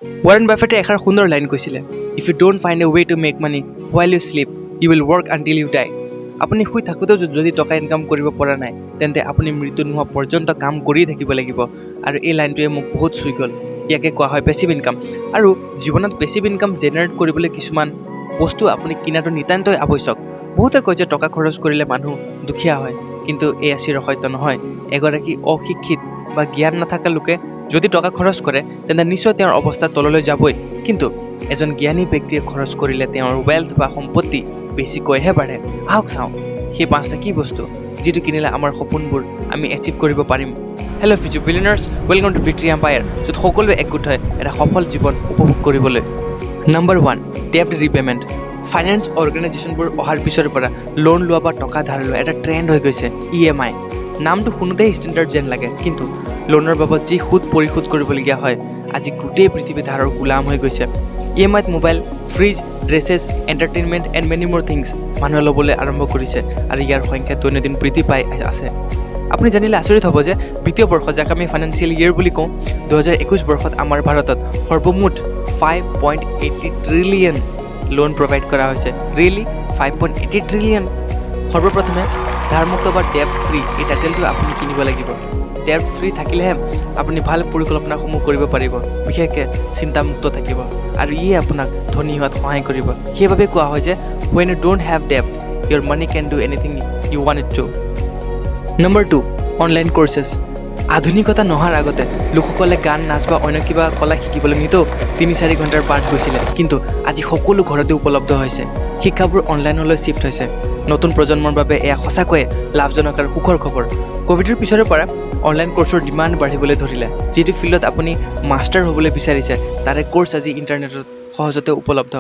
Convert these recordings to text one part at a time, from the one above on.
Warren বাফেটে এষাৰ সুন্দৰ line কৈছিলে, if you don't find a way to make money while you sleep you will work until you die. আপুনি শুই থাকোঁতেও যদি টকা ইনকাম কৰিব পৰা নাই তেন্তে আপুনি মৃত্যু নোহোৱা পৰ্যন্ত কাম কৰিয়ে থাকিব লাগিব। আৰু এই লাইনটোৱে মোক বহুত চুই গ'ল। ইয়াকে কোৱা হয় পেছিভ ইনকাম। আৰু জীৱনত পেছিভ ইনকাম জেনেৰেট কৰিবলৈ কিছুমান বস্তু আপুনি কিনাটো নিতান্তই আৱশ্যক। বহুতে কয় যে টকা খৰচ কৰিলে মানুহ দুখীয়া হয়, কিন্তু এয়া চিৰসত্য নহয়। এগৰাকী অশিক্ষিত বা জ্ঞান নাথাকা লোকে যদি টকা খৰচ কৰে তেন্তে নিশ্চয় তেওঁৰ অৱস্থা তললৈ যাবই, কিন্তু এজন জ্ঞানী ব্যক্তিয়ে খৰচ কৰিলে তেওঁৰ ৱেল্থ বা সম্পত্তি বেছিকৈহে বাঢ়ে। আহক চাওঁ সেই 5টা কি বস্তু যিটো কিনিলে আমাৰ সপোনবোৰ আমি এচিভ কৰিব পাৰিম। Hello' future billionaires, welcome to victory empire, য'ত সকলোৱে একগোট হয় এটা সফল জীৱন উপভোগ কৰিবলৈ। নম্বৰ 1, ডেপ্ট ৰিপেমেণ্ট। ফাইনেন্স অৰ্গেনাইজেশ্যনবোৰ অহাৰ পিছৰ পৰা লোন লোৱা বা টকা ধাৰ লোৱা এটা ট্ৰেণ্ড হৈ গৈছে। EMI নামটো শুনোতেই ষ্টেণ্ডাৰ্ড যেন লাগে, কিন্তু লোনৰ বাবদ যি সুদ পৰিশোধ কৰিবলগীয়া হয় আজি গোটেই পৃথিৱী ধাৰৰ গোলাম হৈ গৈছে। EMIত mobile, fridge, dresses, entertainment and many more things মানুহে ল'বলৈ আৰম্ভ কৰিছে, আৰু ইয়াৰ সংখ্যা দৈনন্দিন বৃদ্ধি পাই আছে। আপুনি জানিলে আচৰিত হ'ব যে বিত্তীয় বৰ্ষ, যাক আমি ফাইনেন্সিয়েল ইয়েৰ বুলি কওঁ, 2021 বৰ্ষত আমাৰ ভাৰতত সৰ্বমুঠ 5.80 ট্ৰিলিয়ন লোন প্ৰভাইড কৰা হৈছে। Really 5.80 trillion. সৰ্বপ্ৰথমে ধাৰমুক্ত বা ডেপ্ট ফ্ৰী এই টাইটেলটো আপুনি কিনিব লাগিব। ডেপ্ট ফ্ৰী থাকিলেহে আপুনি ভাল পৰিকল্পনাসমূহ কৰিব পাৰিব, বিশেষকৈ চিন্তামুক্ত থাকিব, আৰু ইয়ে আপোনাক ধনী হোৱাত সহায় কৰিব। সেইবাবে কোৱা হয় যে when you don't have debt, your money can do anything you want it to. Number 2, online কোৰ্চেছ। আধুনিকতা নহাৰ আগতে লোকসকলে গান, নাচ বা অন্য কিবা কলা শিকিবলৈ নিতেও 3-4 ঘণ্টাৰ পাঠ গৈছিলে, কিন্তু আজি সকলো ঘৰতে উপলব্ধ হৈছে। শিক্ষাবোৰ অনলাইনলৈ শ্বিফ্ট হৈছে। নতুন প্ৰজন্মৰ বাবে এয়া সঁচাকৈয়ে লাভজনক আৰু সুখৰ খবৰ। ক'ভিডৰ পিছৰে পৰা অনলাইন কোৰ্চৰ ডিমাণ্ড বাঢ়িবলৈ ধৰিলে। যিটো ফিল্ডত আপুনি মাষ্টাৰ হ'বলৈ বিচাৰিছে তাৰে কোৰ্চ আজি ইণ্টাৰনেটত সহজতে উপলব্ধ।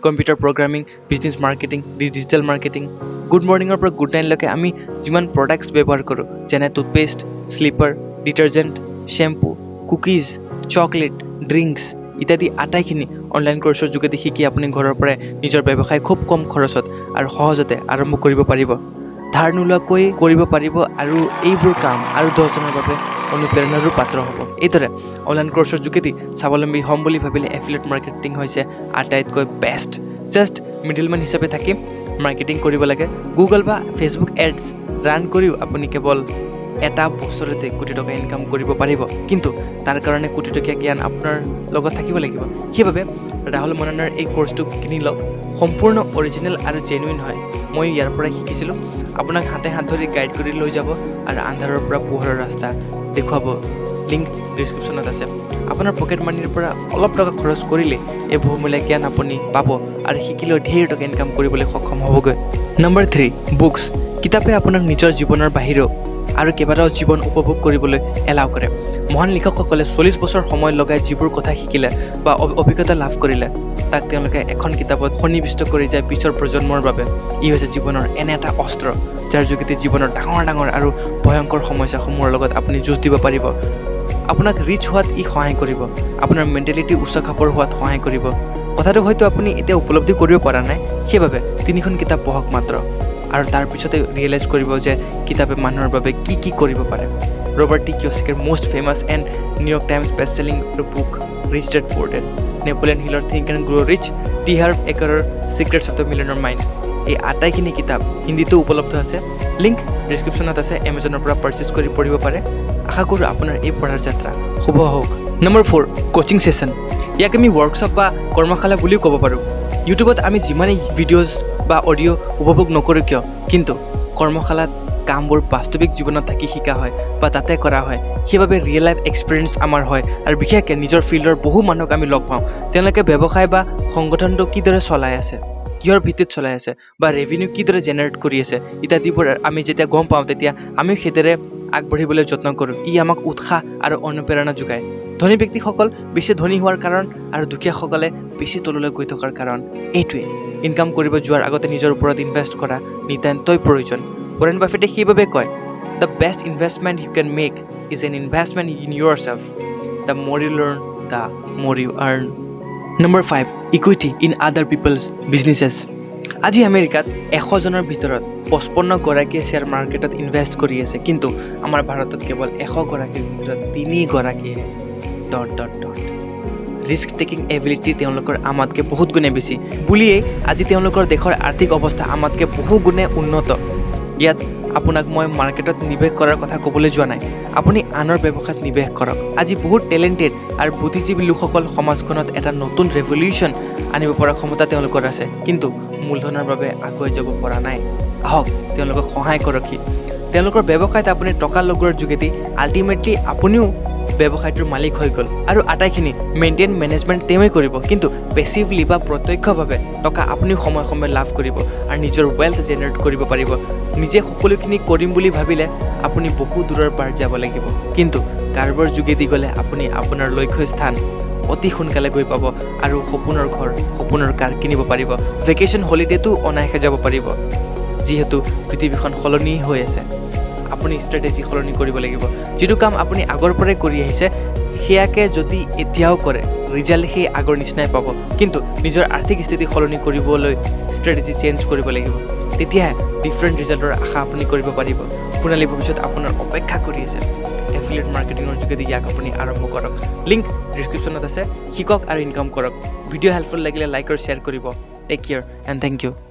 Computer programming, business marketing, digital marketing, good মৰ্ণিঙৰ পৰা গুড নাইটলৈকে আমি যিমান প্ৰডাক্টছ ব্যৱহাৰ কৰোঁ, যেনে toothpaste, slipper, detergent, shampoo, cookies, chocolate, drinks ইত্যাদি আটাইখিনি অনলাইন কোৰ্চৰ যোগেদি শিকি আপুনি ঘৰৰ পৰাই নিজৰ ব্যৱসায় খুব কম খৰচত আৰু সহজতে আৰম্ভ কৰিব পাৰিব। ধাৰ নোলোৱাকৈ কৰিব পাৰিব, আৰু এইবোৰ কাম আৰু 10জনৰ বাবে অনুপ্ৰেৰণাৰো পাত্ৰ হ'ব। এইদৰে অনলাইন কোৰ্চৰ যোগেদি স্বাৱলম্বী হ'ম বুলি ভাবিলে এফিলিয়েট মাৰ্কেটিং হৈছে আটাইতকৈ বেষ্ট। জাষ্ট মিডলমেন হিচাপে থাকি মাৰ্কেটিং কৰিব লাগে। গুগল বা ফেচবুক এডছ ৰান কৰিও আপুনি কেৱল এটা বছৰতে কোটি টকা ইনকাম কৰিব পাৰিব, কিন্তু তাৰ কাৰণে কোটি টকীয়া জ্ঞান আপোনাৰ লগত থাকিব লাগিব। সেইবাবে ৰাহুল মনানাৰ এই কোৰ্চটো কিনি লওক। সম্পূৰ্ণ অৰিজিনেল আৰু জেনুইন হয়। মই ইয়াৰ পৰাই শিকিছিলোঁ। আপোনাক হাতে হাত ধৰি গাইড কৰি লৈ যাব আৰু আন্ধাৰৰ পৰা পোহৰৰ ৰাস্তা দেখুৱাব। লিংক ডিছক্ৰিপশ্যনত আছে। আপোনাৰ পকেট মানিৰ পৰা অলপ টকা খৰচ কৰিলে এই বহুমূলীয়া জ্ঞান আপুনি পাব আৰু শিকিলেও ঢেৰ টকা ইনকাম কৰিবলৈ সক্ষম হ'বগৈ। Number 3, books. কিতাপে আপোনাক নিজৰ জীৱনৰ বাহিৰেও আৰু কেইবাটাও জীৱন উপভোগ কৰিবলৈ এলাউ কৰে। মহান লিখকসকলে 40 বছৰ সময় লগাই যিবোৰ কথা শিকিলে বা অভিজ্ঞতা লাভ কৰিলে তাক তেওঁলোকে এখন কিতাপত সন্নিৱিষ্ট কৰি যায় পিছৰ প্ৰজন্মৰ বাবে। ই হৈছে জীৱনৰ এনে এটা অস্ত্ৰ যাৰ যোগেদি জীৱনৰ ডাঙৰ ডাঙৰ আৰু ভয়ংকৰ সমস্যাসমূহৰ লগত আপুনি যুঁজ দিব পাৰিব। আপোনাক ৰিচ হোৱাত ই সহায় কৰিব, আপোনাৰ মেণ্টেলিটি উচ্চ খাপৰ হোৱাত সহায় কৰিব। কথাটো হয়তো আপুনি এতিয়া উপলব্ধি কৰিব পৰা নাই, সেইবাবে 3খন কিতাপ পঢ়ক মাত্ৰ, আৰু তাৰ পিছতে ৰিয়েলাইজ কৰিব যে কিতাপে মানুহৰ বাবে কি কি কৰিব পাৰে। ৰবাৰ্ট টি কিয়চাকিৰ most famous and New York Times best selling book rich dad poor dad, Napoleon হিলৰ think and grow' rich, T Harv একাৰৰ secrets of the millionaire mind. এই আটাইখিনি কিতাপ হিন্দীতো উপলব্ধ আছে। লিংক ডিছক্ৰিপশ্যনত আছে। এমাজনৰ পৰা পাৰ্চেছ কৰি পঢ়িব পাৰে। আশা কৰোঁ আপোনাৰ এই পঢ়াৰ যাত্ৰা শুভ হওক। Number 4, coaching session. ইয়াক আমি ৱৰ্কশ্বপ বা কৰ্মশালা বুলিও ক'ব পাৰোঁ। ইউটিউবত আমি যিমানেই ভিডিঅ'জ বা অডিঅ' উপভোগ নকৰোঁ কিয়, কিন্তু কৰ্মশালাত কামবোৰ বাস্তৱিক জীৱনত থাকি শিকা হয় বা তাতে কৰা হয়। সেইবাবে ৰিয়েল লাইফ এক্সপিৰিয়েঞ্চ আমাৰ হয়, আৰু বিশেষকৈ নিজৰ ফিল্ডৰ বহু মানুহক আমি লগ পাওঁ। তেওঁলোকে ব্যৱসায় বা সংগঠনটো কিদৰে চলাই আছে, কিহৰ ভিত্তিত চলাই আছে, বা ৰেভিনিউ কিদৰে জেনেৰেট কৰি আছে ইত্যাদিবোৰ আমি যেতিয়া গম পাওঁ তেতিয়া আমি সেইদৰে আগবাঢ়িবলৈ যত্ন কৰোঁ। ই আমাক উৎসাহ আৰু অনুপ্ৰেৰণা যোগায়। ধনী ব্যক্তিসকল বেছি ধনী হোৱাৰ কাৰণ আৰু দুখীয়াসকলে বেছি তললৈ গৈ থকাৰ কাৰণ এইটোৱে। ইনকাম কৰিব যোৱাৰ আগতে নিজৰ ওপৰত ইনভেষ্ট কৰা নিতান্তই প্ৰয়োজন। ৱাৰেন বাফেটে সেইবাবে কয়, the best investment you can make is an investment in yourself. The more you learn, the more you earn. Number 5, equity in other people's businesses. আজি আমেৰিকাত 100জনৰ ভিতৰত 55গৰাকীয়ে শ্বেয়াৰ মাৰ্কেটত ইনভেষ্ট কৰি আছে, কিন্তু আমাৰ ভাৰতত কেৱল 100গৰাকীৰ ভিতৰত 3গৰাকীয়ে ৰিস্ক টেকিং এবিলিটি তেওঁলোকৰ আমাতকৈ বহুত গুণে বেছি বুলিয়েই আজি তেওঁলোকৰ দেশৰ আৰ্থিক অৱস্থা আমাতকৈ বহু গুণে উন্নত ইয়াত আপোনাক মই মাৰ্কেটত নিৱেশ কৰাৰ কথা ক'বলৈ যোৱা নাই আপুনি আনৰ ব্যৱসায়ত নিৱেশ কৰক আজি বহুত টেলেণ্টেড আৰু বুদ্ধিজীৱী লোকসকল সমাজখনত এটা নতুন ৰেভলিউশ্যন আনিব পৰা ক্ষমতা তেওঁলোকৰ আছে কিন্তু মূলধনৰ বাবে আগুৱাই যাব পৰা নাই আহক তেওঁলোকক সহায় কৰকহি তেওঁলোকৰ ব্যৱসায়ত আপুনি টকা লগোৱাৰ যোগেদি আল্টিমেটলি আপুনিও ব্যৱসায়টোৰ মালিক হৈ গ'ল আৰু আটাইখিনি মেইনটেইন মেনেজমেণ্ট তেওঁই কৰিব কিন্তু পেছিভলি বা প্ৰত্যক্ষভাৱে টকা আপুনিও সময়ে সময়ে লাভ কৰিব আৰু নিজৰ ৱেল্থ জেনেৰেট কৰিব পাৰিব নিজে সকলোখিনি কৰিম বুলি ভাবিলে আপুনি বহু দূৰৰ পাৰ যাব লাগিব কিন্তু কাৰোবাৰ যোগেদি গ'লে আপুনি আপোনাৰ লক্ষ্যস্থান অতি সোনকালে গৈ পাব আৰু সপোনৰ ঘৰ সপোনৰ কাৰ কিনিব পাৰিব ভেকেশ্যন হলিডেটো অনায়াসে যাব পাৰিব যিহেতু পৃথিৱীখন সলনি হৈ আছে আপুনি ষ্ট্ৰেটেজি সলনি কৰিব লাগিব যিটো কাম আপুনি আগৰ পৰাই কৰি আহিছে সেয়াকে যদি এতিয়াও কৰে ৰিজাল্ট সেই আগৰ নিচিনাই পাব কিন্তু নিজৰ আৰ্থিক স্থিতি সলনি কৰিবলৈ ষ্ট্ৰেটেজি চেঞ্জ কৰিব লাগিব তেতিয়াহে ডিফাৰেণ্ট ৰিজাল্টৰ আশা আপুনি কৰিব পাৰিব সোণালী ভৱিষ্যত আপোনাৰ অপেক্ষা কৰি আছে এফিলিয়েট মাৰ্কেটিঙৰ যোগেদি ইয়াক আপুনি আৰম্ভ কৰক লিংক ডিছক্ৰিপশ্যনত আছে শিকক আৰু ইনকাম কৰক ভিডিঅ' হেল্পফুল লাগিলে লাইক আৰু শ্বেয়াৰ কৰিব take care and thank U